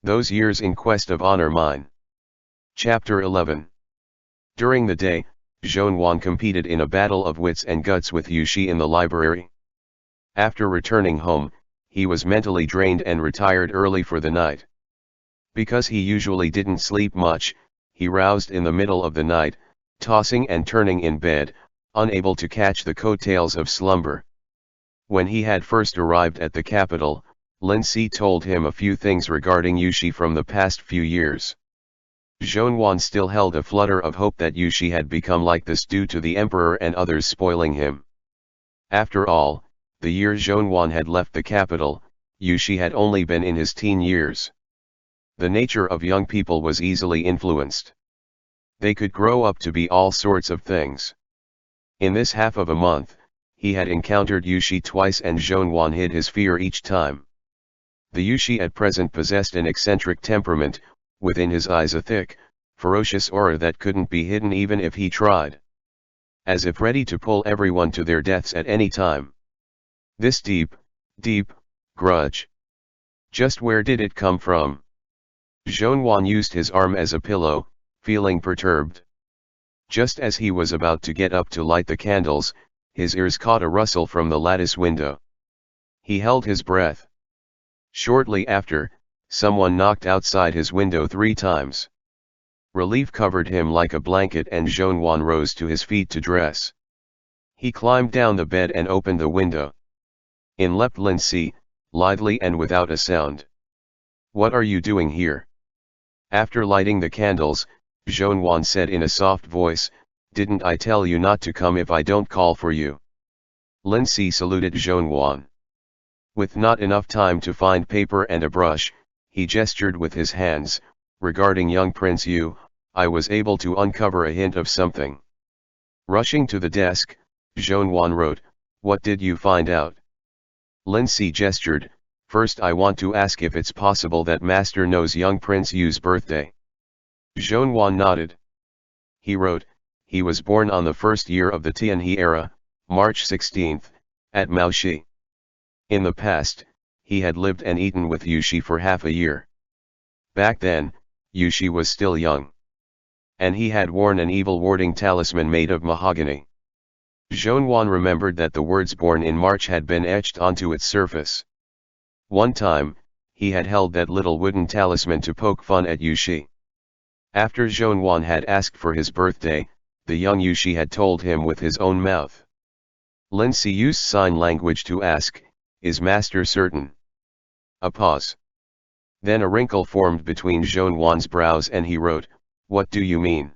Those years in quest of honor mine. Chapter 11. During the day, Zhonwan competed in a battle of wits and guts with Yushi in the library. After returning home, he was mentally drained and retired early for the night. Because he usually didn't sleep much, he roused in the middle of the night, tossing and turning in bed, unable to catch the coattails of slumber. When he had first arrived at the capital, Lin Si told him a few things regarding Yushi from the past few years. Zhonwan still held a flutter of hope that Yushi had become like this due to the emperor and others spoiling him. After all, the year Zhonwan had left the capital, Yushi had only been in his teen years. The nature of young people was easily influenced. They could grow up to be all sorts of things. In this half of a month, he had encountered Yushi twice and Zhonwan hid his fear each time. The Yushi at present possessed an eccentric temperament, within his eyes a thick, ferocious aura that couldn't be hidden even if he tried. As if ready to pull everyone to their deaths at any time. This deep grudge. Just where did it come from? Zhonwan used his arm as a pillow, feeling perturbed. Just as he was about to get up to light the candles, his ears caught a rustle from the lattice window. He held his breath. Shortly after, someone knocked outside his window 3 times. Relief covered him like a blanket and Zhonwan rose to his feet to dress. He climbed down the bed and opened the window. In leapt Lin Si, lithely and without a sound. "What are you doing here?" After lighting the candles, Zhonwan said in a soft voice, "Didn't I tell you not to come if I don't call for you?" Lin Si saluted Zhonwan. With not enough time to find paper and a brush, he gestured with his hands. "Regarding young Prince Yu, I was able to uncover a hint of something." Rushing to the desk, Zhonwan wrote, "What did you find out?" Lin Si gestured, "First I want to ask if it's possible that Master knows young Prince Yu's birthday." Zhonwan nodded. He wrote, "He was born on the first year of the Tianhe era, March 16, at Maoshi. In the past, he had lived and eaten with Yushi for half a year. Back then, Yushi was still young. And he had worn an evil warding talisman made of mahogany." Zhonwan remembered that the words "born in March" had been etched onto its surface. One time, he had held that little wooden talisman to poke fun at Yushi. After Zhonwan had asked for his birthday, the young Yushi had told him with his own mouth. Lin Si used sign language to ask, "Is Master certain?" A pause. Then a wrinkle formed between Zhonwan's brows and he wrote, "What do you mean?"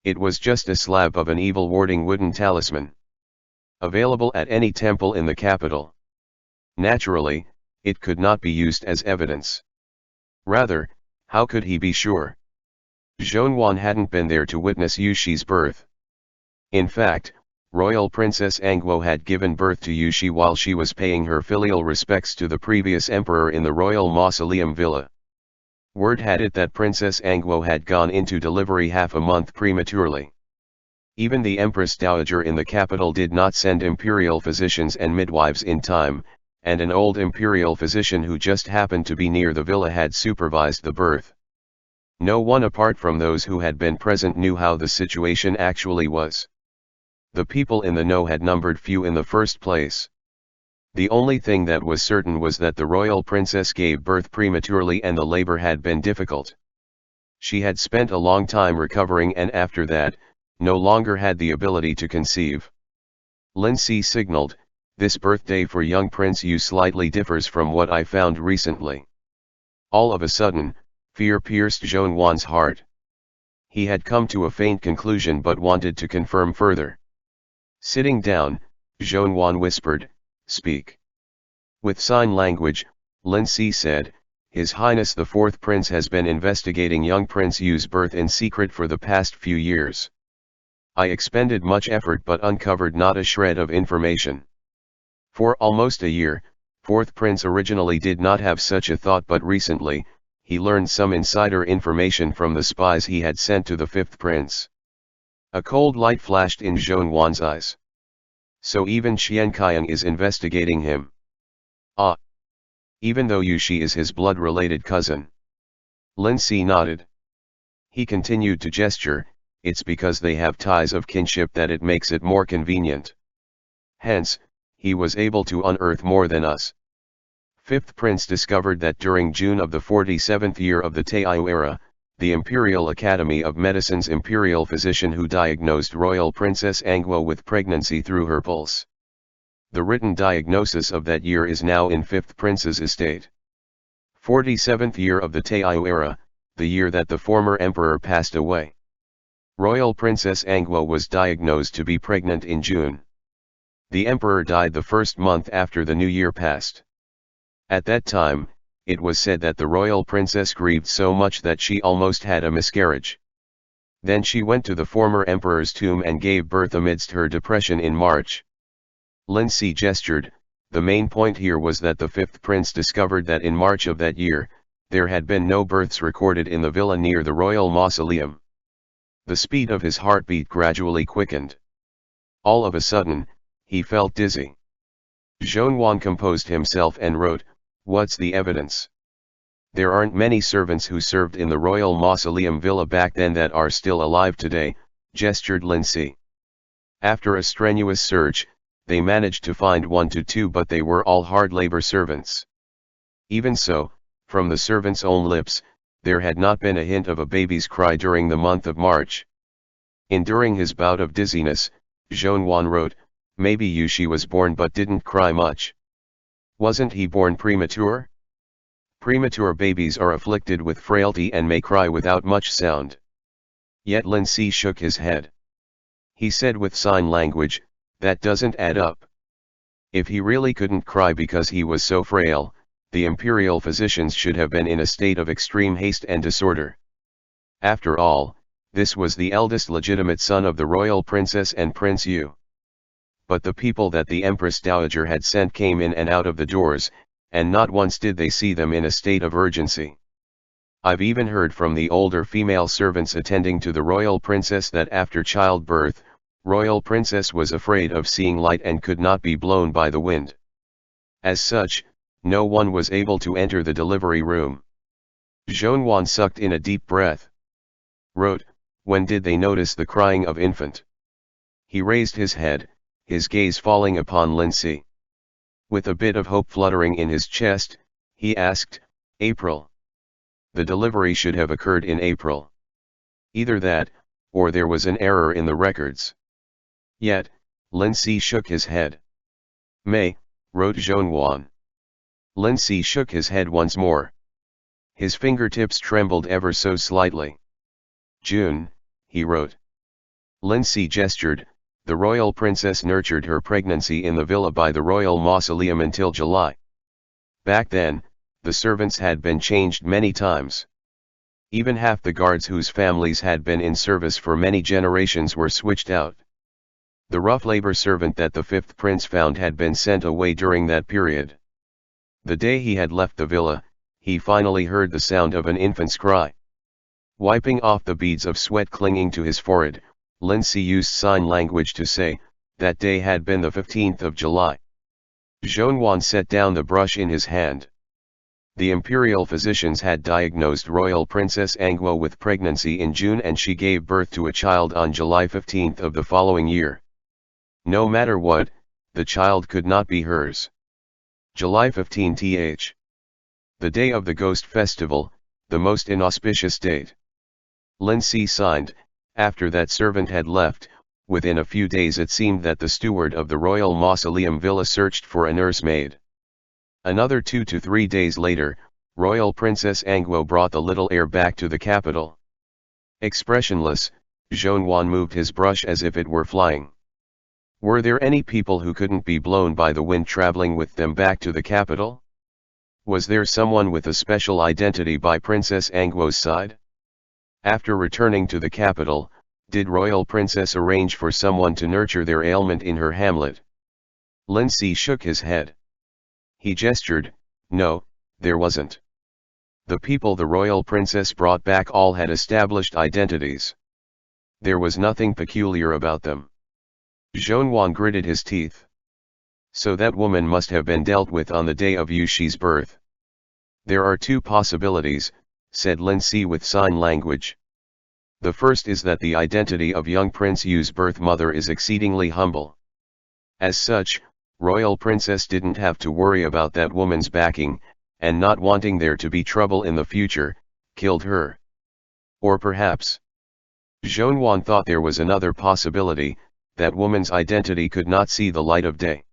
"It was just a slab of an evil warding wooden talisman. Available at any temple in the capital. Naturally, it could not be used as evidence. Rather, how could he be sure? Zhonwan hadn't been there to witness Yushi's birth. In fact, Royal Princess Angguo had given birth to Yushi while she was paying her filial respects to the previous emperor in the royal mausoleum villa. Word had it that Princess Angguo had gone into delivery half a month prematurely. Even the Empress Dowager in the capital did not send imperial physicians and midwives in time, and an old imperial physician who just happened to be near the villa had supervised the birth. No one apart from those who had been present knew how the situation actually was. The people in the know had numbered few in the first place. The only thing that was certain was that the royal princess gave birth prematurely and the labor had been difficult. She had spent a long time recovering and after that, no longer had the ability to conceive. Lin Si signaled, "This birthday for young Prince Yu slightly differs from what I found recently." All of a sudden, fear pierced Zhonwan's heart. He had come to a faint conclusion but wanted to confirm further. Sitting down, Zhonwan whispered, "Speak." With sign language, Lin Si said, "His Highness the Fourth Prince has been investigating young Prince Yu's birth in secret for the past few years. I expended much effort but uncovered not a shred of information. For almost a year, Fourth Prince originally did not have such a thought but recently, he learned some insider information from the spies he had sent to the Fifth Prince." A cold light flashed in Zhonwan's eyes. "So even Qianqiang is investigating him." "Ah. Even though Yushi is his blood-related cousin." Lindsay nodded. He continued to gesture, it's because they have ties of kinship that it makes it more convenient. Hence, he was able to unearth more than us. Fifth Prince discovered that during June of the 47th year of the Taiyou era, the Imperial Academy of Medicine's imperial physician who diagnosed Royal Princess Angwo with pregnancy through her pulse. The written diagnosis of that year is now in Fifth Prince's estate. 47th year of the Taiyou era, the year that the former emperor passed away. Royal Princess Angwo was diagnosed to be pregnant in June. The emperor died the first month after the new year passed. At that time, it was said that the royal princess grieved so much that she almost had a miscarriage. Then she went to the former emperor's tomb and gave birth amidst her depression in March. Lindsay gestured. The main point here was that the fifth prince discovered that in March of that year, there had been no births recorded in the villa near the royal mausoleum. The speed of his heartbeat gradually quickened. All of a sudden, he felt dizzy. Zhongyuan composed himself and wrote, "What's the evidence? There aren't many servants who served in the royal mausoleum villa back then that are still alive today," gestured Lindsay. After a strenuous search, they managed to find 1 to 2, but they were all hard labor servants. Even so, from the servants' own lips, there had not been a hint of a baby's cry during the month of March. Enduring his bout of dizziness, Zhongyuan wrote, "Maybe Yushi was born but didn't cry much. Wasn't he born premature? Premature babies are afflicted with frailty and may cry without much sound." Yet Lindsay shook his head. He said with sign language, "That doesn't add up. If he really couldn't cry because he was so frail, the imperial physicians should have been in a state of extreme haste and disorder. After all, this was the eldest legitimate son of the royal princess and Prince Yu. But the people that the Empress Dowager had sent came in and out of the doors, and not once did they see them in a state of urgency. I've even heard from the older female servants attending to the royal princess that after childbirth, royal princess was afraid of seeing light and could not be blown by the wind. As such, no one was able to enter the delivery room." Zhongyuan sucked in a deep breath. Wrote, "When did they notice the crying of infant?" He raised his head, his gaze falling upon Lindsay. With a bit of hope fluttering in his chest, he asked, "April. The delivery should have occurred in April. Either that, or there was an error in the records." Yet, Lindsay shook his head. "May," wrote Zhongyuan. Lindsay shook his head once more. His fingertips trembled ever so slightly. "June," he wrote. Lindsay gestured. The royal princess nurtured her pregnancy in the villa by the royal mausoleum until July. Back then, the servants had been changed many times. Even half the guards whose families had been in service for many generations were switched out. The rough labor servant that the fifth prince found had been sent away during that period. The day he had left the villa, he finally heard the sound of an infant's cry. Wiping off the beads of sweat clinging to his forehead, Lindsay used sign language to say, that day had been the 15th of July. Zhongyuan set down the brush in his hand. The imperial physicians had diagnosed Royal Princess Angwo with pregnancy in June and she gave birth to a child on July 15th of the following year. No matter what, the child could not be hers. July 15th. The day of the Ghost Festival, the most inauspicious date. Lindsay signed. After that servant had left, within a few days it seemed that the steward of the royal mausoleum villa searched for a nursemaid. Another 2 to 3 days later, Royal Princess Angwo brought the little heir back to the capital. Expressionless, Zhongyuan moved his brush as if it were flying. Were there any people who couldn't be blown by the wind traveling with them back to the capital? Was there someone with a special identity by Princess Angwo's side? After returning to the capital, did Royal Princess arrange for someone to nurture their ailment in her hamlet? Lindsay shook his head. He gestured, "No, there wasn't. The people the Royal Princess brought back all had established identities. There was nothing peculiar about them." Zhongyuan gritted his teeth. So that woman must have been dealt with on the day of Yushi's birth. There are two possibilities. said Lin Si with sign language. The first is that the identity of young Prince Yu's birth mother is exceedingly humble. As such, Royal Princess didn't have to worry about that woman's backing, and not wanting there to be trouble in the future, killed her. Or perhaps, Zhonwan thought there was another possibility, that woman's identity could not see the light of day.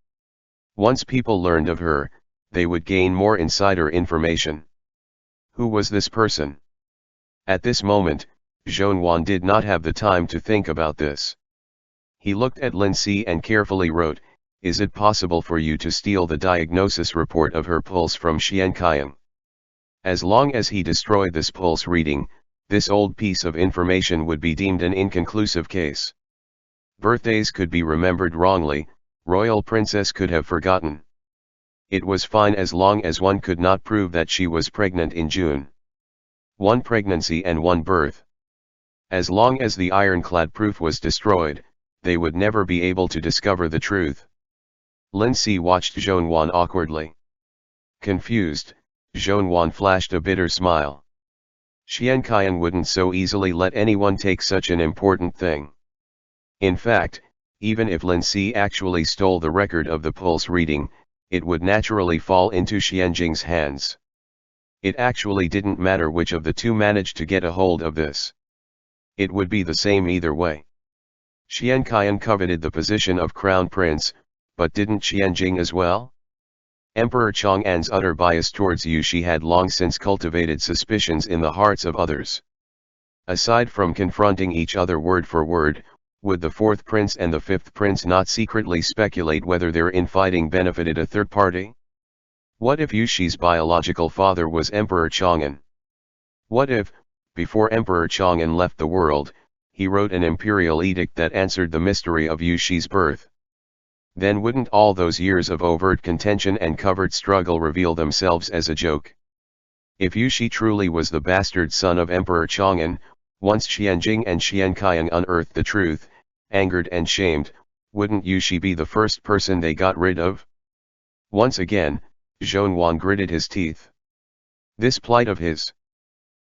Once people learned of her, they would gain more insider information. Who was this person? At this moment, Zhonwan did not have the time to think about this. He looked at Lin Si and carefully wrote, "Is it possible for you to steal the diagnosis report of her pulse from Xianqiang?" As long as he destroyed this pulse reading, this old piece of information would be deemed an inconclusive case. Birthdays could be remembered wrongly, Royal Princess could have forgotten. It was fine as long as one could not prove that she was pregnant in June. One pregnancy and one birth. As long as the ironclad proof was destroyed, they would never be able to discover the truth. Lin Si watched Zhonwan awkwardly. Confused, Zhonwan flashed a bitter smile. Xianqiang wouldn't so easily let anyone take such an important thing. In fact, even if Lin Si actually stole the record of the pulse reading, it would naturally fall into Xianjing's hands. It actually didn't matter which of the two managed to get a hold of this. It would be the same either way. Xianqiang coveted the position of crown prince, but didn't Xianjing as well? Emperor Chang'an's utter bias towards Yushi had long since cultivated suspicions in the hearts of others. Aside from confronting each other word for word, would the fourth prince and the fifth prince not secretly speculate whether their infighting benefited a third party? What if Yushi's biological father was Emperor Chang'an? What if, before Emperor Chang'an left the world, he wrote an imperial edict that answered the mystery of Yushi's birth? Then wouldn't all those years of overt contention and covert struggle reveal themselves as a joke? If Yushi truly was the bastard son of Emperor Chang'an, once Xianjing and Xianqiang unearthed the truth, angered and shamed, wouldn't Yushi be the first person they got rid of? Once again, Zhonwan gritted his teeth. This plight of his.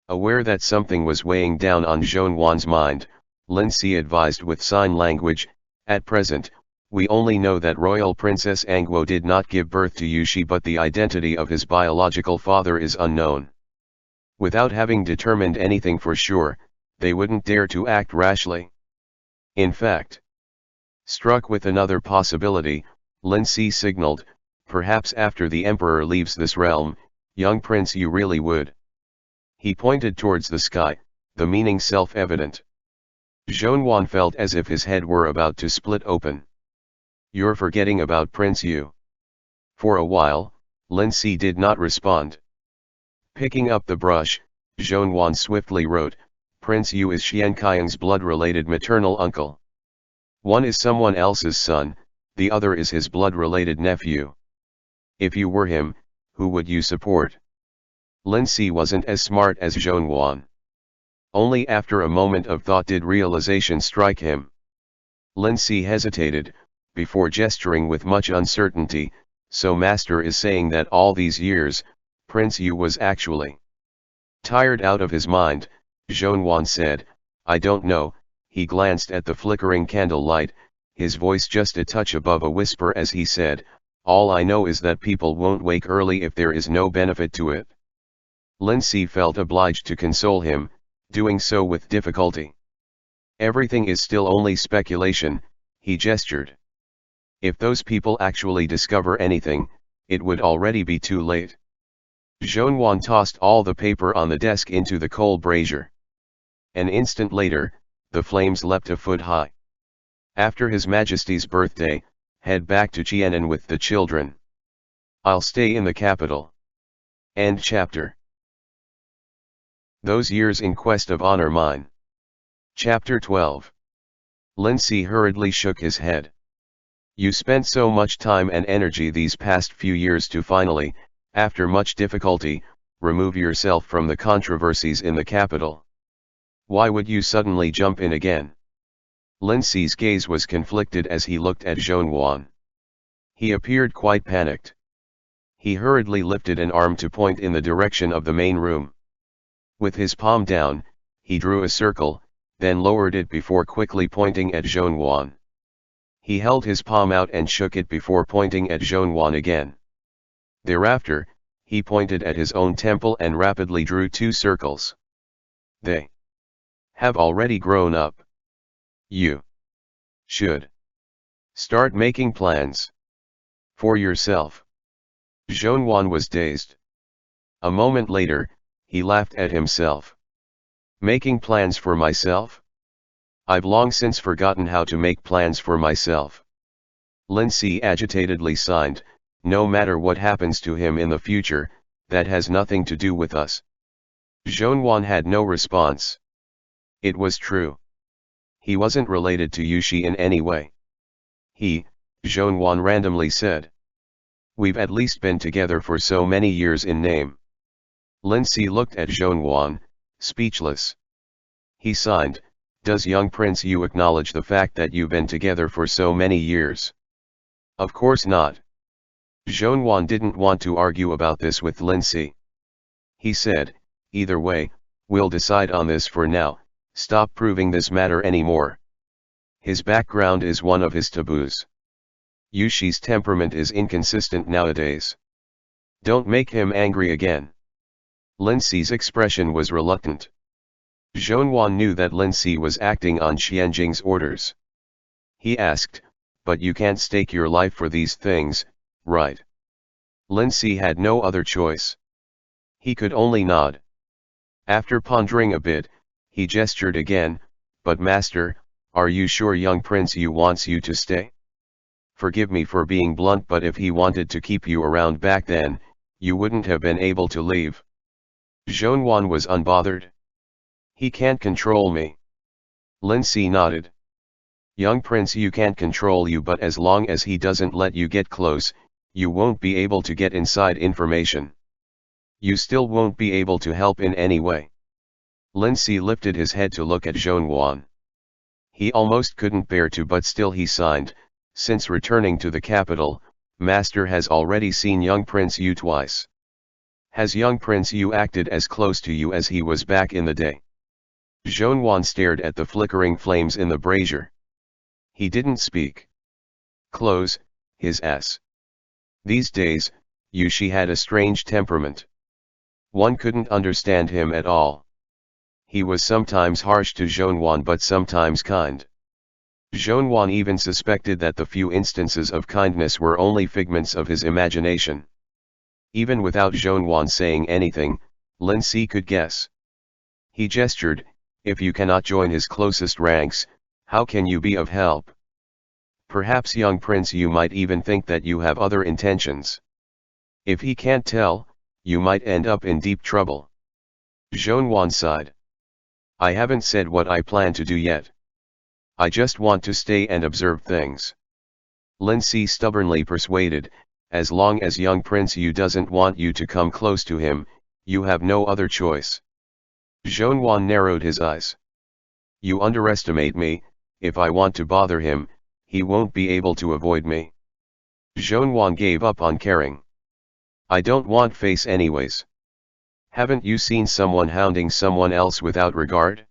Aware that something was weighing down on Zhonwan's mind, Lin Si advised with sign language, "At present, we only know that Royal Princess Angguo did not give birth to Yushi, but the identity of his biological father is unknown. Without having determined anything for sure, they wouldn't dare to act rashly." In fact, struck with another possibility, Lin Si signaled, "Perhaps after the Emperor leaves this realm, young Prince Yu really would." He pointed towards the sky, the meaning self-evident. Zhonwan felt as if his head were about to split open. "You're forgetting about Prince Yu." For a while, Lin Si did not respond. Picking up the brush, Zhonwan swiftly wrote, "Prince Yu is Xianqiang's blood-related maternal uncle. One is someone else's son, the other is his blood-related nephew. If you were him, who would you support?" Lin Si wasn't as smart as Zhonwan. Only after a moment of thought did realization strike him. Lin Si hesitated, before gesturing with much uncertainty, "So Master is saying that all these years, Prince Yu was actually..." Tired out of his mind, Zhonwan said, "I don't know." He glanced at the flickering candlelight, his voice just a touch above a whisper as he said, "All I know is that people won't wake early if there is no benefit to it." Lin Si felt obliged to console him, doing so with difficulty. "Everything is still only speculation," he gestured. "If those people actually discover anything, it would already be too late." Zhonwan tossed all the paper on the desk into the coal brazier. An instant later, the flames leapt a foot high. "After His Majesty's birthday, head back to Qianan with the children. I'll stay in the capital." End chapter. Those Years in Quest of Honor Mine. Chapter 12. Lin Si hurriedly shook his head. "You spent so much time and energy these past few years to finally, after much difficulty, remove yourself from the controversies in the capital. Why would you suddenly jump in again?" Lin Si's gaze was conflicted as he looked at Zhonwan. He appeared quite panicked. He hurriedly lifted an arm to point in the direction of the main room. With his palm down, he drew a circle, then lowered it before quickly pointing at Zhongwan. He held his palm out and shook it before pointing at Zhongwan again. Thereafter, he pointed at his own temple and rapidly drew 2 circles. They have already grown up. You should start making plans for yourself. Zhongwan was dazed. A moment later, he laughed at himself. Making plans for myself? I've long since forgotten how to make plans for myself. Lindsay agitatedly signed, no matter what happens to him in the future, that has nothing to do with us. Zhongwan had no response. It was true. He wasn't related to Yushi in any way. Zhongwan randomly said. We've at least been together for so many years in name. Lindsay looked at Zhongwan, speechless. He signed, does young prince you acknowledge the fact that you've been together for so many years? Of course not. Zhongwan didn't want to argue about this with Lindsay. He said, either way, we'll decide on this for now, stop proving this matter anymore. His background is one of his taboos. Yushi's temperament is inconsistent nowadays. Don't make him angry again. Lindsay's expression was reluctant. Zhongwan knew that Lindsay was acting on Xianjing's orders. He asked, but you can't stake your life for these things, right? Lindsay had no other choice. He could only nod. After pondering a bit, he gestured again, but master, are you sure young prince Yu wants you to stay? Forgive me for being blunt, but if he wanted to keep you around back then, you wouldn't have been able to leave. Zhongwan was unbothered. He can't control me. Lindsay nodded. Young prince Yu can't control you, but as long as he doesn't let you get close, you won't be able to get inside information. You still won't be able to help in any way. Lindsay lifted his head to look at Zhongwan. He almost couldn't bear to, but still he signed, since returning to the capital, master has already seen young Prince Yu twice. Has young Prince Yu acted as close to you as he was back in the day? Zhongwan stared at the flickering flames in the brazier. He didn't speak. Close, his ass. These days, Yushi had a strange temperament. One couldn't understand him at all. He was sometimes harsh to Zhongwan but sometimes kind. Zhongwan even suspected that the few instances of kindness were only figments of his imagination. Even without Zhongwan saying anything, Lindsay could guess. He gestured, if you cannot join his closest ranks, how can you be of help? Perhaps young Prince Yu might even think that you have other intentions. If he can't tell, you might end up in deep trouble. Zhongwan sighed. I haven't said what I plan to do yet. I just want to stay and observe things. Lindsay stubbornly persuaded, as long as young Prince Yu doesn't want you to come close to him, you have no other choice. Zhongwan narrowed his eyes. You underestimate me. If I want to bother him, he won't be able to avoid me. Zhongwan gave up on caring. I don't want face anyways. Haven't you seen someone hounding someone else without regard?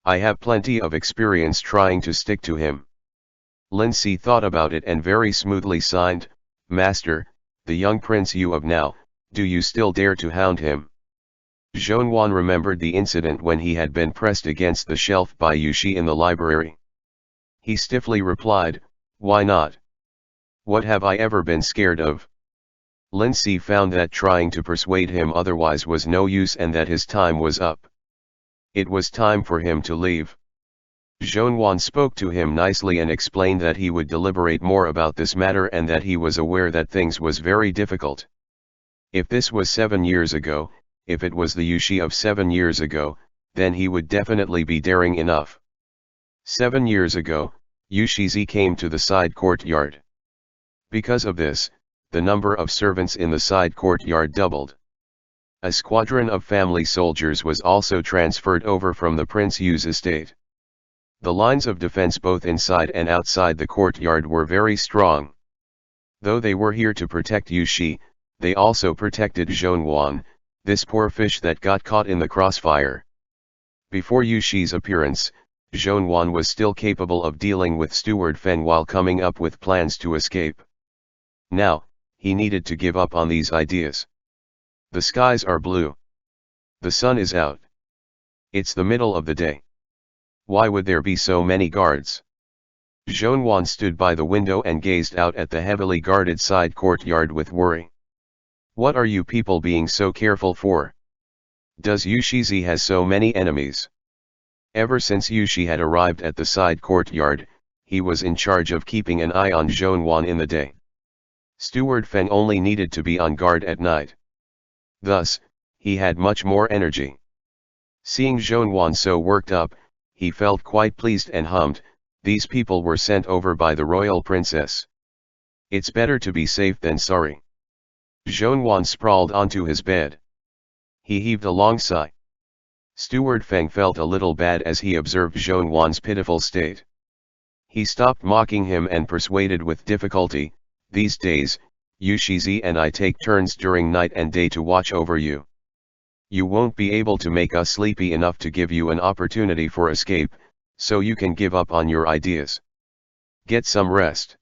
I have plenty of experience trying to stick to him. Lindsay thought about it and very smoothly signed, Master, the young Prince Yu of now, do you still dare to hound him? Zhongwan remembered the incident when he had been pressed against the shelf by Yushi in the library. He stiffly replied, why not? What have I ever been scared of? Lindsay found that trying to persuade him otherwise was no use and that his time was up. It was time for him to leave. Zhongwan spoke to him nicely and explained that he would deliberate more about this matter and that he was aware that things was very difficult. If this was 7 years ago, if it was the Yushi of 7 years ago, then he would definitely be daring enough. 7 years ago, Yushizi came to the side courtyard. Because of this, the number of servants in the side courtyard doubled. A squadron of family soldiers was also transferred over from the Prince Yu's estate. The lines of defense both inside and outside the courtyard were very strong. Though they were here to protect Yushi, they also protected Zhongwan, This poor fish that got caught in the crossfire. Before Yushi's appearance, Zhonwan was still capable of dealing with Steward Feng while coming up with plans to escape. Now, he needed to give up on these ideas. The skies are blue. The sun is out. It's the middle of the day. Why would there be so many guards? Zhonwan stood by the window and gazed out at the heavily guarded side courtyard with worry. What are you people being so careful for? Does Yushizi has so many enemies? Ever since Yushi had arrived at the side courtyard, he was in charge of keeping an eye on Zhonwan in the day. Steward Feng only needed to be on guard at night. Thus, he had much more energy. Seeing Zhonwan so worked up, he felt quite pleased and hummed, "These people were sent over by the royal princess. It's better to be safe than sorry." Zhonwan sprawled onto his bed. He heaved a long sigh. Steward Feng felt a little bad as he observed Zhonwan's pitiful state. He stopped mocking him and persuaded with difficulty, "These days, Yushizi and I take turns during night and day to watch over you. You won't be able to make us sleepy enough to give you an opportunity for escape, so you can give up on your ideas. Get some rest.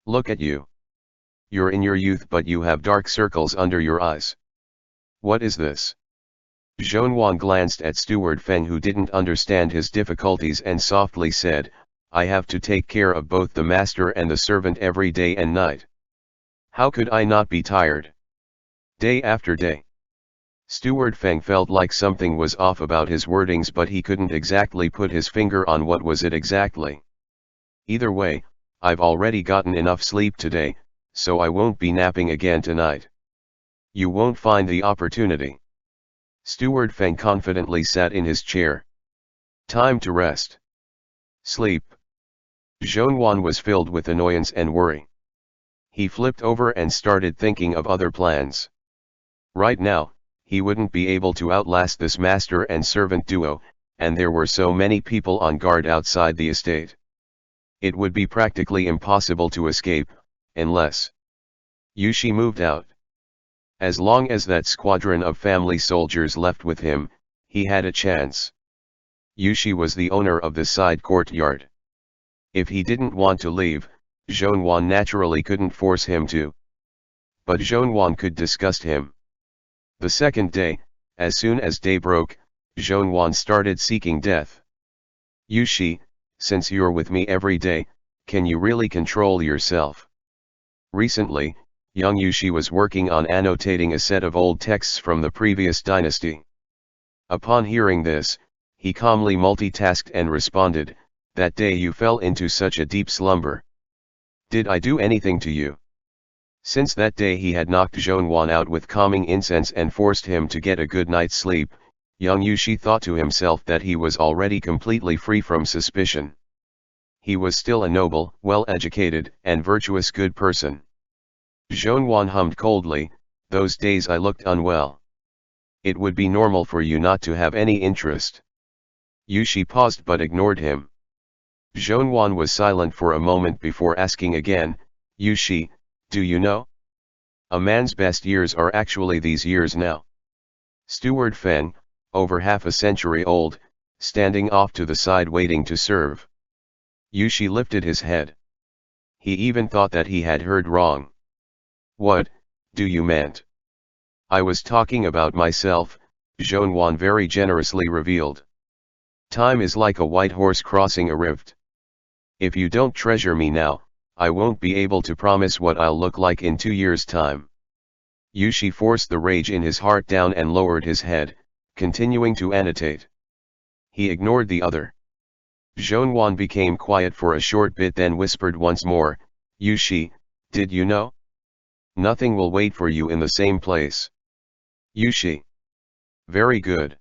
Look at you. You're in your youth but you have dark circles under your eyes. What is this?" Zhonwan glanced at Steward Feng, who didn't understand his difficulties, and softly said, "I have to take care of both the master and the servant every day and night. How could I not be tired? Day after day." Steward Feng felt like something was off about his wordings, but he couldn't exactly put his finger on what was it exactly. "Either way, I've already gotten enough sleep today, so I won't be napping again tonight. You won't find the opportunity." Steward Feng confidently sat in his chair. Time to rest. Sleep. Zhonwan was filled with annoyance and worry. He flipped over and started thinking of other plans. Right now, he wouldn't be able to outlast this master and servant duo, and there were so many people on guard outside the estate. It would be practically impossible to escape, unless Yushi moved out. As long as that squadron of family soldiers left with him, he had a chance. Yushi was the owner of the side courtyard. If he didn't want to leave, Zhonwan naturally couldn't force him to. But Zhonwan could disgust him. The second day, as soon as day broke, Zhonwan started seeking death. "Yushi, since you're with me every day, can you really control yourself?" Recently, young Yushi was working on annotating a set of old texts from the previous dynasty. Upon hearing this, he calmly multitasked and responded, "That day you fell into such a deep slumber. Did I do anything to you?" Since that day he had knocked Zhonwan out with calming incense and forced him to get a good night's sleep, young Yushi thought to himself that he was already completely free from suspicion. He was still a noble, well-educated, and virtuous good person. Zhonwan hummed coldly, "Those days I looked unwell. It would be normal for you not to have any interest." Yushi paused but ignored him. Zhonwan was silent for a moment before asking again, "Yushi, do you know? A man's best years are actually these years now." Steward Feng, over half a century old, standing off to the side waiting to serve. Yushi lifted his head. He even thought that he had heard wrong. "What, do you meant?" "I was talking about myself," Zhonwan very generously revealed. "Time is like a white horse crossing a rift. If you don't treasure me now, I won't be able to promise what I'll look like in 2 years' time." Yushi forced the rage in his heart down and lowered his head, continuing to annotate. He ignored the other. Zhonwan became quiet for a short bit, then whispered once more, "Yushi, did you know? Nothing will wait for you in the same place." "Yushi." "Very good."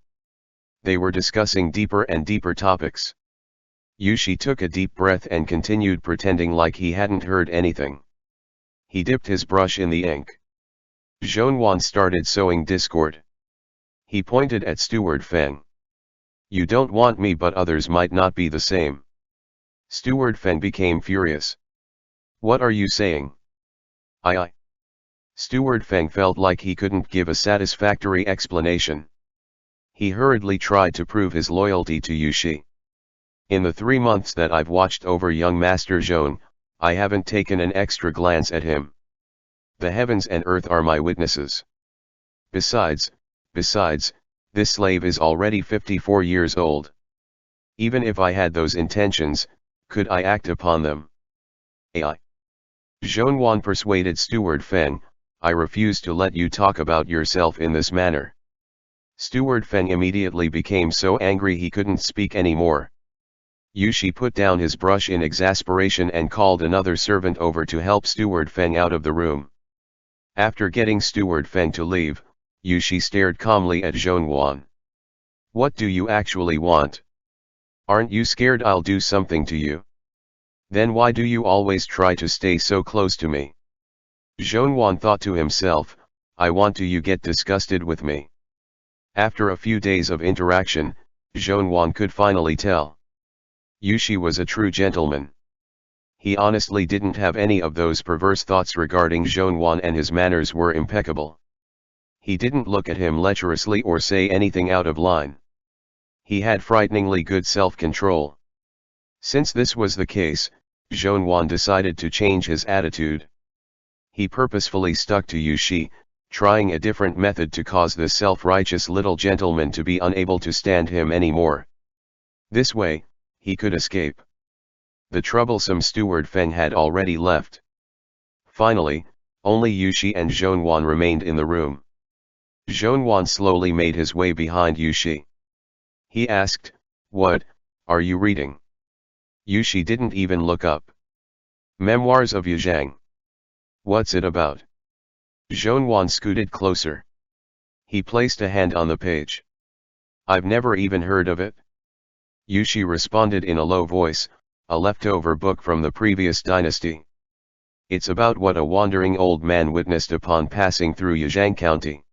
They were discussing deeper and deeper topics. Yushi took a deep breath and continued pretending like he hadn't heard anything. He dipped his brush in the ink. Zhonwan started sowing discord. He pointed at Steward Feng. "You don't want me, but others might not be the same." Steward Feng became furious. "What are you saying?" I. Steward Feng felt like he couldn't give a satisfactory explanation. He hurriedly tried to prove his loyalty to Yushi. In the 3 months that I've watched over young Master Zhong, I haven't taken an extra glance at him. The heavens and earth are my witnesses. Besides, this slave is already 54 years old. Even if I had those intentions, could I act upon them? AI. Zhongwan persuaded Steward Feng, I refuse to let you talk about yourself in this manner. Steward Feng immediately became so angry he couldn't speak anymore. Yushi put down his brush in exasperation and called another servant over to help Steward Feng out of the room. After getting Steward Feng to leave, Yushi stared calmly at Zhongwan. What do you actually want? Aren't you scared I'll do something to you? Then why do you always try to stay so close to me? Zhongwan thought to himself, I want to you get disgusted with me. After a few days of interaction, Zhongwan could finally tell. Yushi was a true gentleman. He honestly didn't have any of those perverse thoughts regarding Zhongwan and his manners were impeccable. He didn't look at him lecherously or say anything out of line. He had frighteningly good self-control. Since this was the case, Zhongwan decided to change his attitude. He purposefully stuck to Yushi, trying a different method to cause this self-righteous little gentleman to be unable to stand him anymore. This way, he could escape. The troublesome Steward Feng had already left. Finally, only Yushi and Zhongwan remained in the room. Zhongwan slowly made his way behind Yushi. He asked, What are you reading? Yushi didn't even look up. Memoirs of Yuzhang. What's it about? Zhongwan scooted closer. He placed a hand on the page. I've never even heard of it. Yushi responded in a low voice, a leftover book from the previous dynasty. It's about what a wandering old man witnessed upon passing through Yuzhang County.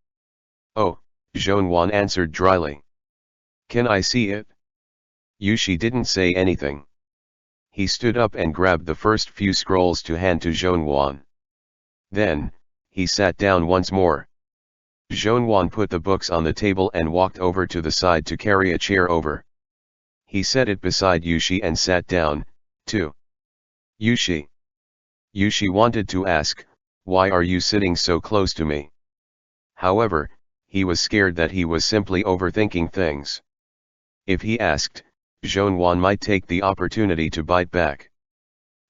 Oh, Zhongwan answered dryly. Can I see it? Yushi didn't say anything. He stood up and grabbed the first few scrolls to hand to Zhongwan. Then, he sat down once more. Zhongwan put the books on the table and walked over to the side to carry a chair over. He set it beside Yushi and sat down, too. Yushi. Yushi wanted to ask, why are you sitting so close to me? However, he was scared that he was simply overthinking things. If he asked, Zhongwan might take the opportunity to bite back.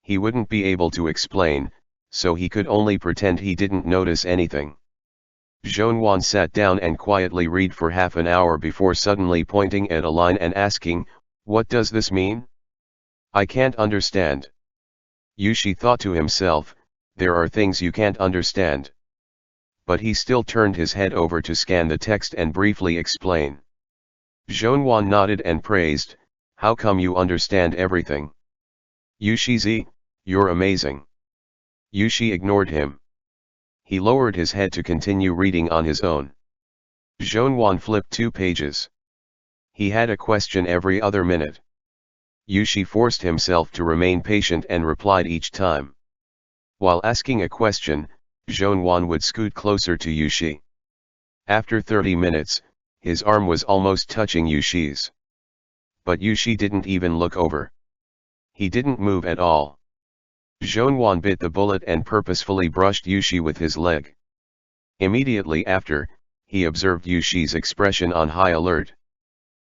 He wouldn't be able to explain, so he could only pretend he didn't notice anything. Zhongwan sat down and quietly read for half an hour before suddenly pointing at a line and asking, what does this mean? I can't understand. Yushi thought to himself, there are things you can't understand. But he still turned his head over to scan the text and briefly explain. Zhongwan nodded and praised, how come you understand everything? Yushi-zi, you're amazing. Yushi ignored him. He lowered his head to continue reading on his own. Zhongwan flipped 2 pages. He had a question every other minute. Yushi forced himself to remain patient and replied each time. While asking a question, Zhongwan would scoot closer to Yushi. After 30 minutes, his arm was almost touching Yushi's. But Yushi didn't even look over. He didn't move at all. Zhongwan bit the bullet and purposefully brushed Yushi with his leg. Immediately after, he observed Yushi's expression on high alert.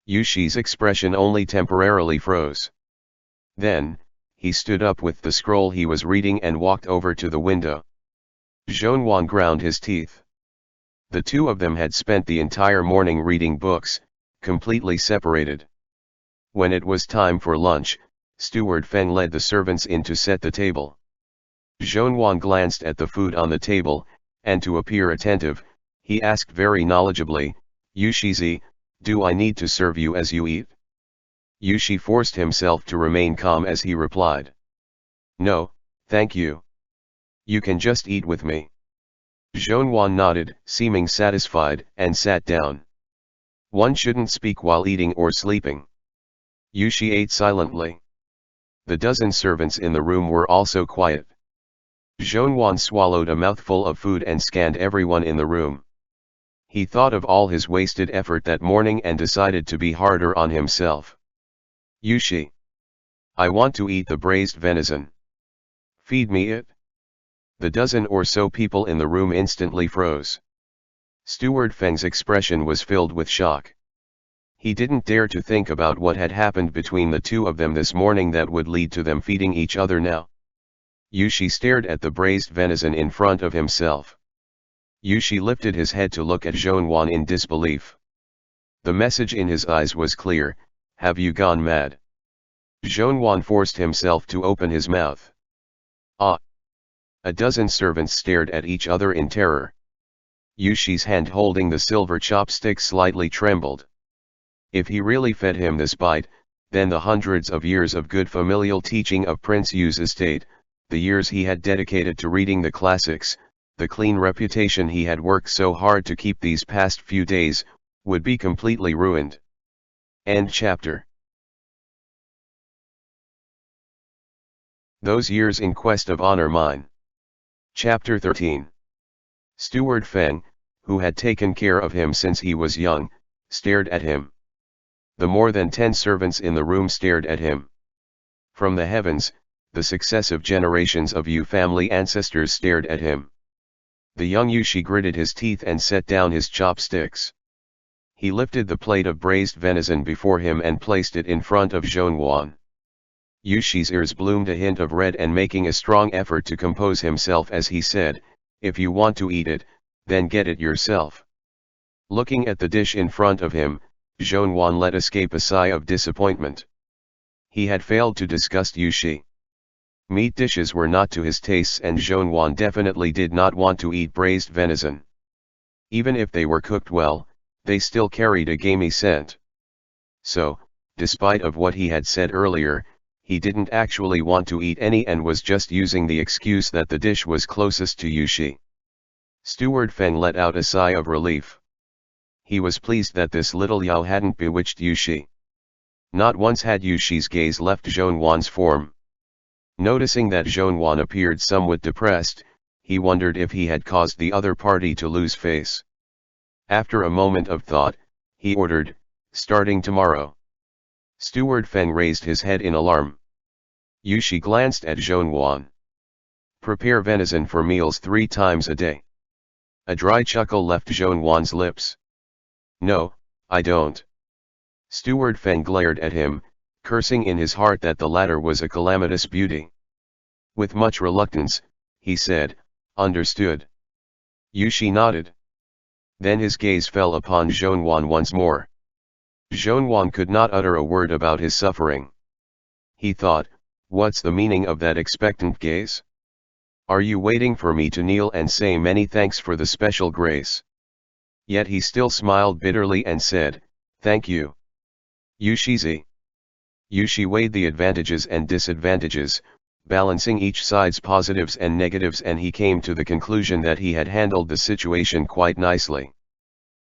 Yushi's expression only temporarily froze. Then, he stood up with the scroll he was reading and walked over to the window. Zhongwan ground his teeth. The two of them had spent the entire morning reading books, completely separated. When it was time for lunch, Steward Feng led the servants in to set the table. Zhongwan glanced at the food on the table, and to appear attentive, he asked very knowledgeably, Yushi-zi, do I need to serve you as you eat? Yushi forced himself to remain calm as he replied. No, thank you. You can just eat with me. Zhongwan nodded, seeming satisfied, and sat down. One shouldn't speak while eating or sleeping. Yushi ate silently. The dozen servants in the room were also quiet. Zhongyuan swallowed a mouthful of food and scanned everyone in the room. He thought of all his wasted effort that morning and decided to be harder on himself. Yushi. I want to eat the braised venison. Feed me it. The dozen or so people in the room instantly froze. Steward Feng's expression was filled with shock. He didn't dare to think about what had happened between the two of them this morning that would lead to them feeding each other now. Yushi stared at the braised venison in front of himself. Yushi lifted his head to look at Zhongyuan in disbelief. The message in his eyes was clear: have you gone mad? Zhongyuan forced himself to open his mouth. Ah! A dozen servants stared at each other in terror. Yushi's hand holding the silver chopstick slightly trembled. If he really fed him this bite, then the hundreds of years of good familial teaching of Prince Yu's estate, the years he had dedicated to reading the classics, the clean reputation he had worked so hard to keep these past few days, would be completely ruined. End chapter. Those years in quest of honor mine. Chapter 13. Steward Feng, who had taken care of him since he was young, stared at him. The more than 10 servants in the room stared at him. From the heavens, the successive generations of Yu family ancestors stared at him. The young Yushi gritted his teeth and set down his chopsticks. He lifted the plate of braised venison before him and placed it in front of Zhongyuan. Yushi's ears bloomed a hint of red, and making a strong effort to compose himself as he said, "If you want to eat it, then get it yourself." Looking at the dish in front of him, Zhongyuan let escape a sigh of disappointment. He had failed to disgust Yushi. Meat dishes were not to his tastes, and Zhongyuan definitely did not want to eat braised venison. Even if they were cooked well, they still carried a gamey scent. So, despite of what he had said earlier, he didn't actually want to eat any and was just using the excuse that the dish was closest to Yushi. Steward Feng let out a sigh of relief. He was pleased that this little Yao hadn't bewitched Yushi. Not once had Yushi's gaze left Zhongyuan's form. Noticing that Zhongyuan appeared somewhat depressed, he wondered if he had caused the other party to lose face. After a moment of thought, he ordered, "Starting tomorrow." Steward Feng raised his head in alarm. Yushi glanced at Zhongyuan. "Prepare venison for meals 3 times a day." A dry chuckle left Zhongyuan's lips. "No, I don't." Steward Feng glared at him, cursing in his heart that the latter was a calamitous beauty. With much reluctance, he said, "Understood." Yushi nodded. Then his gaze fell upon Zhongyuan once more. Zhongyuan could not utter a word about his suffering. He thought, what's the meaning of that expectant gaze? Are you waiting for me to kneel and say many thanks for the special grace? Yet he still smiled bitterly and said, "Thank you." Yushizi. Yushi weighed the advantages and disadvantages, balancing each side's positives and negatives, and he came to the conclusion that he had handled the situation quite nicely.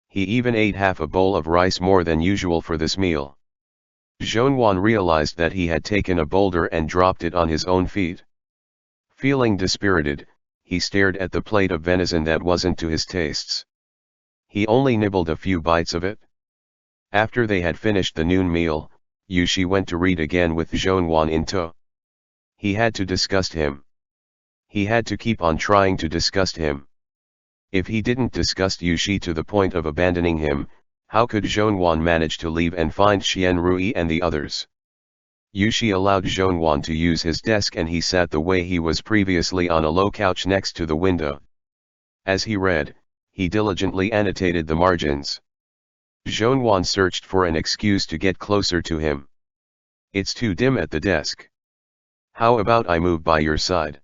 He even ate half a bowl of rice more than usual for this meal. Zhongyuan realized that he had taken a boulder and dropped it on his own feet. Feeling dispirited, he stared at the plate of venison that wasn't to his tastes. He only nibbled a few bites of it. After they had finished the noon meal, Yushi went to read again with Zhongyuan in tow. He had to disgust him. He had to keep on trying to disgust him. If he didn't disgust Yushi to the point of abandoning him, how could Zhongyuan manage to leave and find Xian Rui and the others? Yushi allowed Zhongyuan to use his desk, and he sat the way he was previously, on a low couch next to the window. As he read, he diligently annotated the margins. Zhongyuan searched for an excuse to get closer to him. "It's too dim at the desk. How about I move by your side?"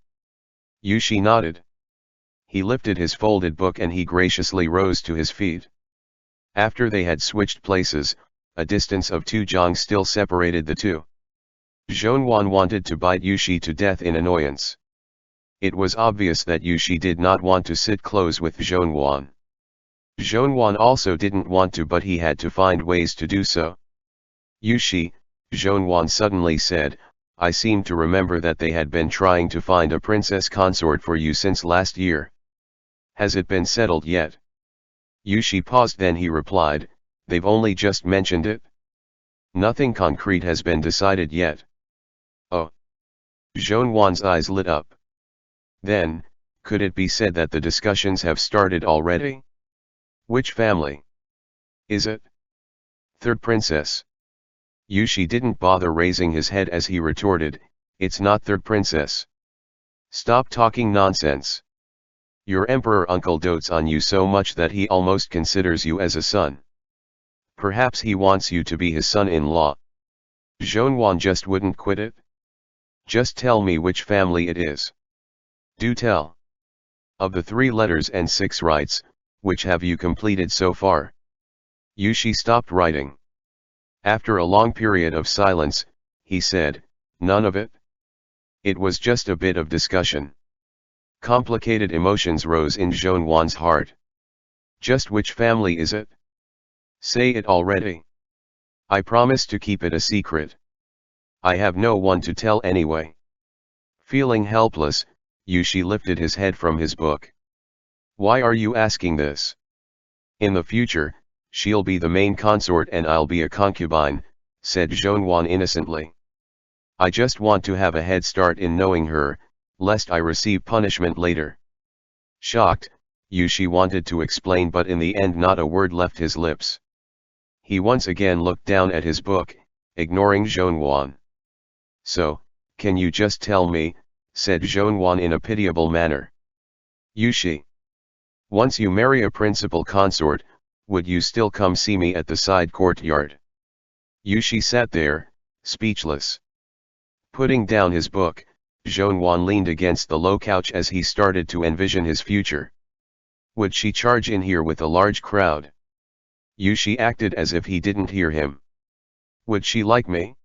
Yushi nodded. He lifted his folded book and he graciously rose to his feet. After they had switched places, a distance of 2 jongs still separated the two. Zhongyuan wanted to bite Yushi to death in annoyance. It was obvious that Yushi did not want to sit close with Zhongyuan. Zhongyuan also didn't want to, but he had to find ways to do so. "Yushi," Zhongyuan suddenly said, I seem to remember that they had been trying to find a princess consort for you since last year. Has it been settled yet? Yushi paused, then he replied, they've only just mentioned it. Nothing concrete has been decided yet. Oh. Zhonwan's eyes lit up. Then, could it be said that the discussions have started already? Which family is it? Third princess. Yushi didn't bother raising his head as he retorted, it's not third princess. Stop talking nonsense. Your emperor uncle dotes on you so much that he almost considers you as a son. Perhaps he wants you to be his son-in-law. Zhonwan just wouldn't quit it. Just tell me which family it is. Do tell. Of the 3 letters and 6 rites, which have you completed so far? Yushi stopped writing. After a long period of silence, he said, none of it. It was just a bit of discussion. Complicated emotions rose in Zhonwan's heart. Just which family is it? Say it already. I promise to keep it a secret. I have no one to tell anyway. Feeling helpless, Yushi lifted his head from his book. Why are you asking this? In the future, she'll be the main consort and I'll be a concubine, said Zhonwan innocently. I just want to have a head start in knowing her, lest I receive punishment later. Shocked, Yushi wanted to explain, but in the end not a word left his lips. He once again looked down at his book, ignoring Zhonwan. So, can you just tell me, said Zhonwan in a pitiable manner. Yushi. Once you marry a principal consort, would you still come see me at the side courtyard? Yushi sat there, speechless. Putting down his book, Zhonwan leaned against the low couch as he started to envision his future. Would she charge in here with a large crowd? Yushi acted as if he didn't hear him. Would she like me?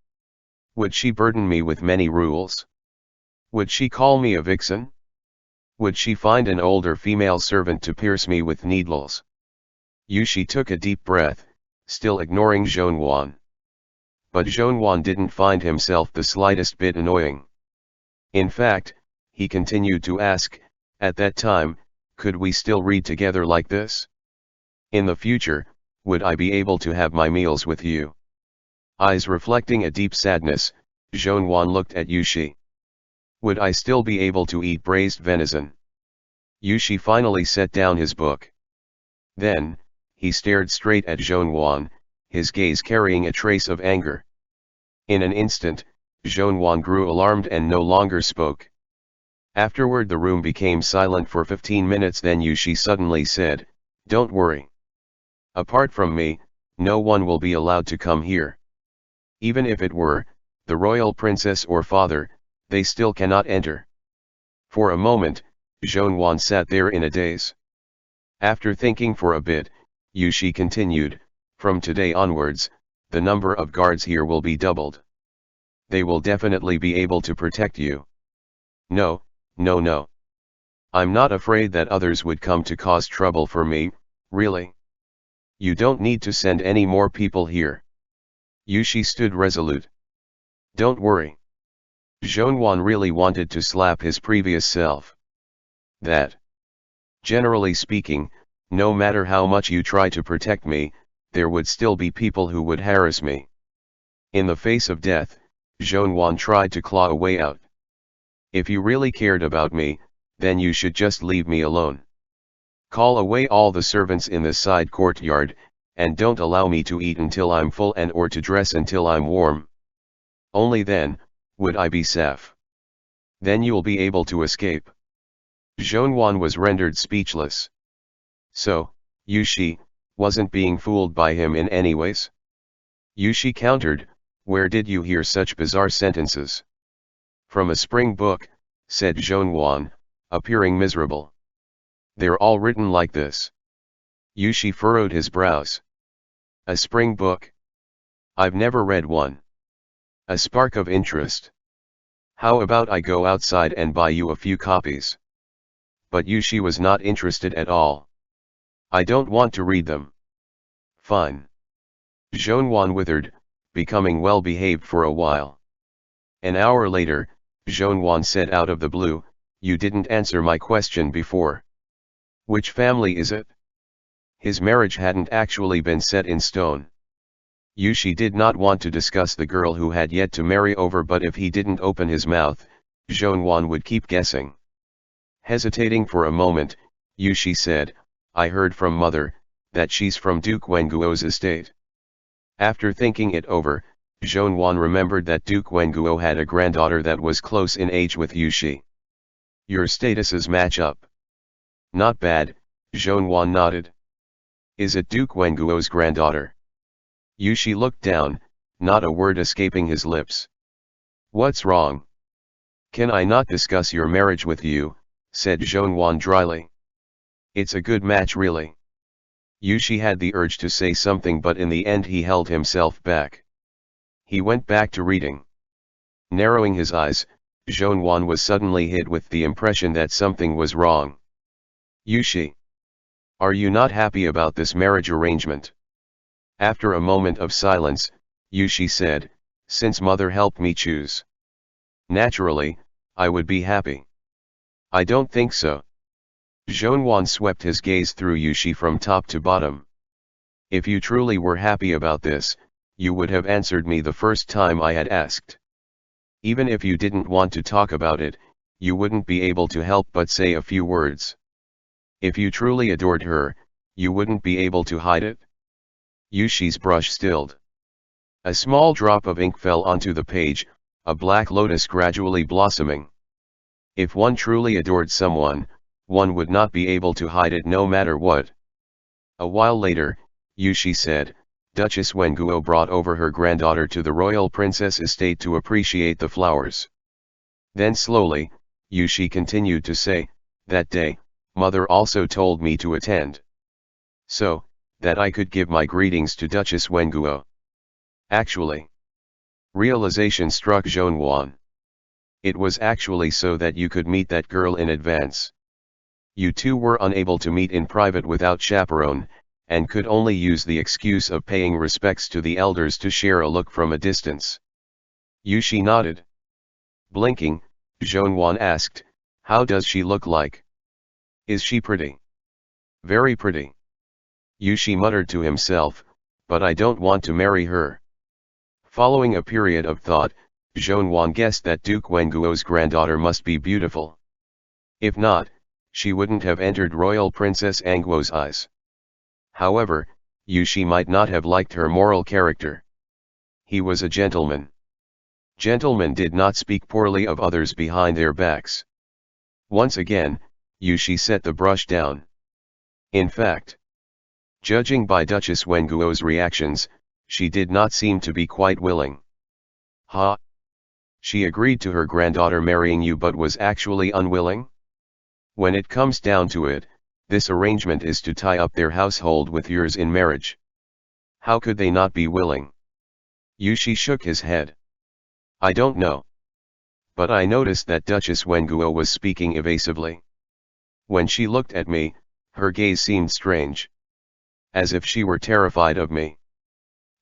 Would she burden me with many rules? Would she call me a vixen? Would she find an older female servant to pierce me with needles? Yushi took a deep breath, still ignoring Zhonwan. But Zhonwan didn't find himself the slightest bit annoying. In fact, he continued to ask, at that time, could we still read together like this? In the future, would I be able to have my meals with you? Eyes reflecting a deep sadness, Zhonwan looked at Yushi. Would I still be able to eat braised venison? Yushi finally set down his book. Then, he stared straight at Zhonwan, his gaze carrying a trace of anger. In an instant, Zhonwan grew alarmed and no longer spoke. Afterward the room became silent for 15 minutes, then Yushi suddenly said, don't worry. Apart from me, no one will be allowed to come here. Even if it were, the royal princess or father, they still cannot enter. For a moment, Zhonwan sat there in a daze. After thinking for a bit, Yushi continued, from today onwards, the number of guards here will be doubled. They will definitely be able to protect you. No, no, no. I'm not afraid that others would come to cause trouble for me, really. You don't need to send any more people here. Yushi stood resolute. Don't worry. Zhonwan really wanted to slap his previous self. That. Generally speaking, no matter how much you try to protect me, there would still be people who would harass me. In the face of death, Zhonwan tried to claw a way out. If you really cared about me, then you should just leave me alone. Call away all the servants in the side courtyard, and don't allow me to eat until I'm full and or to dress until I'm warm. Only then, would I be safe. Then you'll be able to escape. Zhonwan was rendered speechless. So, Yushi, wasn't being fooled by him in any ways? Yushi countered, where did you hear such bizarre sentences? From a spring book, said Zhonwan, appearing miserable. They're all written like this. Yushi furrowed his brows. A spring book? I've never read one. A spark of interest. How about I go outside and buy you a few copies? But Yushi was not interested at all. I don't want to read them. Fine. Zhonwan withered, becoming well behaved for a while. An hour later, Zhonwan said out of the blue, "You didn't answer my question before. Which family is it?" His marriage hadn't actually been set in stone. Yushi did not want to discuss the girl who had yet to marry over, but if he didn't open his mouth, Zhonwan would keep guessing. Hesitating for a moment, Yushi said, "I heard from mother, that she's from Duke Wenguo's estate." After thinking it over, Zhonwan remembered that Duke Wenguo had a granddaughter that was close in age with Yushi. "Your statuses match up." "Not bad," Zhonwan nodded. "Is it Duke Wenguo's granddaughter?" Yushi looked down, not a word escaping his lips. "What's wrong?" "Can I not discuss your marriage with you?" said Zhonwan dryly. "It's a good match really." Yushi had the urge to say something, but in the end he held himself back. He went back to reading. Narrowing his eyes, Zhonwan was suddenly hit with the impression that something was wrong. "Yushi, are you not happy about this marriage arrangement?" After a moment of silence, Yushi said, "Since mother helped me choose, naturally, I would be happy." "I don't think so." Zhonwan swept his gaze through Yushi from top to bottom. "If you truly were happy about this, you would have answered me the first time I had asked. Even if you didn't want to talk about it, you wouldn't be able to help but say a few words. If you truly adored her, you wouldn't be able to hide it." Yushi's brush stilled. A small drop of ink fell onto the page, a black lotus gradually blossoming. If one truly adored someone, one would not be able to hide it no matter what. A while later, Yushi said, "Duchess Wenguo brought over her granddaughter to the royal princess estate to appreciate the flowers." Then slowly, Yushi continued to say, "That day, mother also told me to attend, so that I could give my greetings to Duchess Wenguo." Actually, realization struck Zhonwan. It was actually so that you could meet that girl in advance. You two were unable to meet in private without chaperone, and could only use the excuse of paying respects to the elders to share a look from a distance. Yushi nodded. Blinking, Zhonwan asked, "How does she look like? Is she pretty?" "Very pretty." Yushi muttered to himself, "But I don't want to marry her." Following a period of thought, Zhonwan guessed that Duke Wenguo's granddaughter must be beautiful. If not, she wouldn't have entered Royal Princess Anguo's eyes. However, Yushi might not have liked her moral character. He was a gentleman. Gentlemen did not speak poorly of others behind their backs. Once again, Yushi set the brush down. In fact, judging by Duchess Wenguo's reactions, she did not seem to be quite willing. "Ha! She agreed to her granddaughter marrying you but was actually unwilling? When it comes down to it, this arrangement is to tie up their household with yours in marriage. How could they not be willing?" Yushi shook his head. "I don't know. But I noticed that Duchess Wenguo was speaking evasively. When she looked at me, her gaze seemed strange. As if she were terrified of me.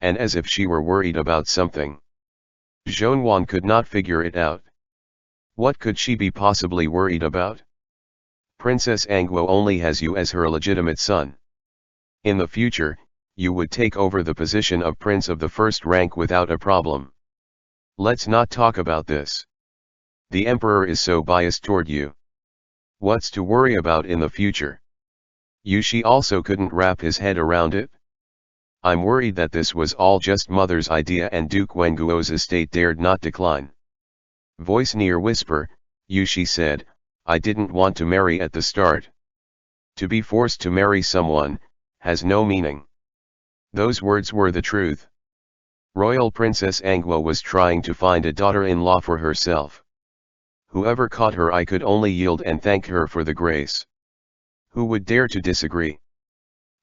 And as if she were worried about something." Zhonwan could not figure it out. What could she be possibly worried about? Princess Anguo only has you as her legitimate son. In the future, you would take over the position of prince of the first rank without a problem. Let's not talk about this. The emperor is so biased toward you. What's to worry about in the future? Yushi also couldn't wrap his head around it. "I'm worried that this was all just mother's idea and Duke Wenguo's estate dared not decline." Voice near whisper, Yushi said, "I didn't want to marry at the start. To be forced to marry someone, has no meaning." Those words were the truth. Royal Princess Anguo was trying to find a daughter-in-law for herself. Whoever caught her I could only yield and thank her for the grace. Who would dare to disagree?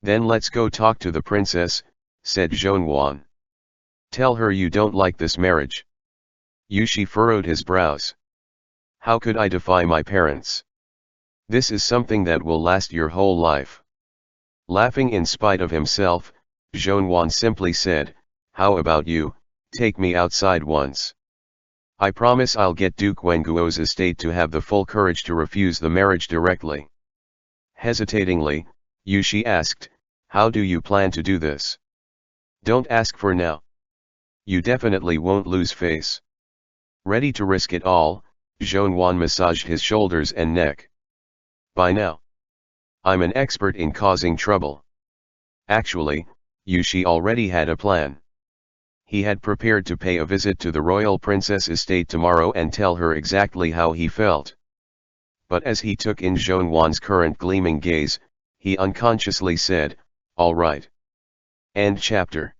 "Then let's go talk to the princess," said Zhonwan. "Tell her you don't like this marriage." Yushi furrowed his brows. "How could I defy my parents? This is something that will last your whole life." Laughing in spite of himself, Zhonwan simply said, "How about you, take me outside once. I promise I'll get Duke Wenguo's estate to have the full courage to refuse the marriage directly. Hesitatingly, Yushi asked, how do you plan to do this? Don't ask for now. You definitely won't lose face. Ready to risk it all, Zhonwan massaged his shoulders and neck. By now, I'm an expert in causing trouble. Actually, Yushi already had a plan. He had prepared to pay a visit to the royal princess estate tomorrow and tell her exactly how he felt. But as he took in Zhonwan's current gleaming gaze, he unconsciously said, all right. End chapter.